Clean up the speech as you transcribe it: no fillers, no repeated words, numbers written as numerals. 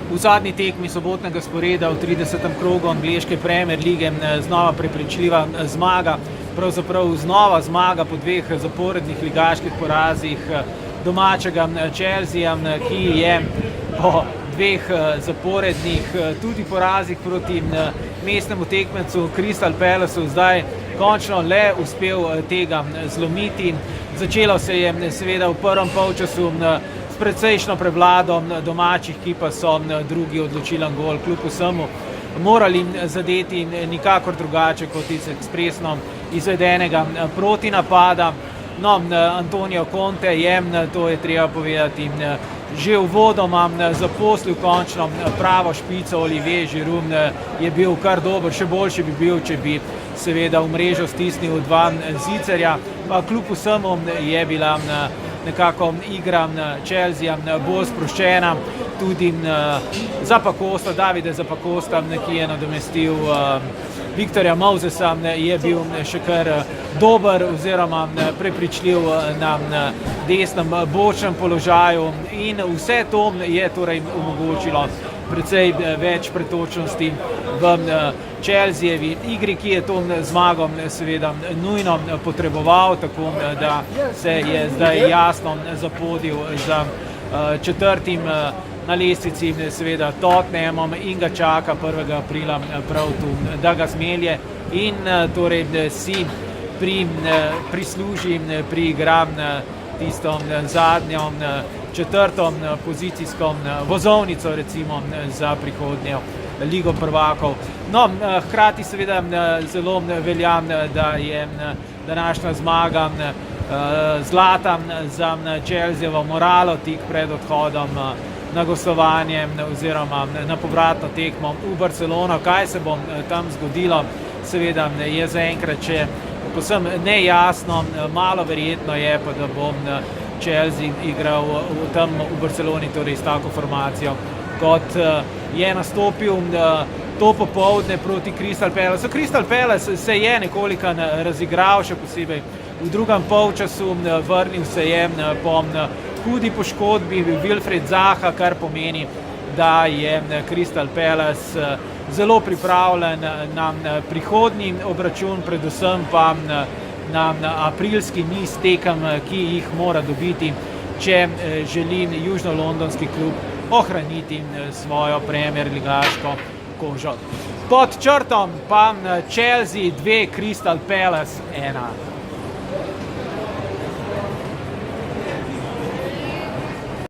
V zadnji tekmi sobotnega sporeda v 30. krogu angleške Premier lige znova prepričljiva zmaga, pravzaprav znova zmaga po dveh zaporednih ligaških porazih domačega Chelsea, ki je po dveh zaporednih tudi porazih proti mestnemu tekmecu Crystal Palaceu zdaj končno le uspel tega zlomiti. Začelo se je seveda v prvem polčasu s precejšno prevlado domačih, ki pa so drugi odločilen gol kljub vsemu morali zadeti nikakor drugače kot iz ekspresno izvedenega protinapada. No, Antonio Conte je, to je treba povedati, že uvodoma zaposlil končno pravo špico. Olivier Giroud je bil kar dober, še boljši bi bil, če bi seveda v mrežo stisnil dva zicerja, pa kljub vsemu je bila nekako igra Chelsea bolj sproščena. Tudi Zappacosta, Davide Zappacosta, ki je nadomestil Victorja Mosesa, je bil še kar dober oziroma prepričljiv na desnem bočnem položaju in vse to je torej omogočilo precej več pretočnosti v Chelseajevi igri, ki je to zmago seveda nujno potreboval, tako da se je zdaj jasno zapodil za četrtim na lestvici seveda Tottenhamom in ga čaka 1. aprila prav tu, da ga zmelje in torej si prisluži, priigra tisto zadnjo četrto pozicijsko vozovnico recimo za prihodnjo Ligo prvakov. No, hkrati seveda zelo velja, da je današnja zmaga zlata za Chelseajevo moralo tik pred odhodom na gostovanje oziroma na povratno tekmo v Barcelono. Kaj se bo tam zgodilo, seveda je zaenkrat še povsem nejasno, malo verjetno je pa, da bo Chelsea igral tam v Barceloni, torej s tako formacijo, kot je nastopil to popoldne proti Crystal Palaceu. Crystal Palace se je nekoliko razigral, še posebej v drugem polčasu, vrnil se je po hudi poškodbi Wilfried Zaha, kar pomeni, da je Crystal Palace zelo pripravljen na prihodnji obračun, predvsem pa na aprilski niz tekem, ki jih mora dobiti, če želi južno-londonski klub ohraniti svojo premier ligaško kožo. Pod črtom pa Chelsea 2, Crystal Palace 1.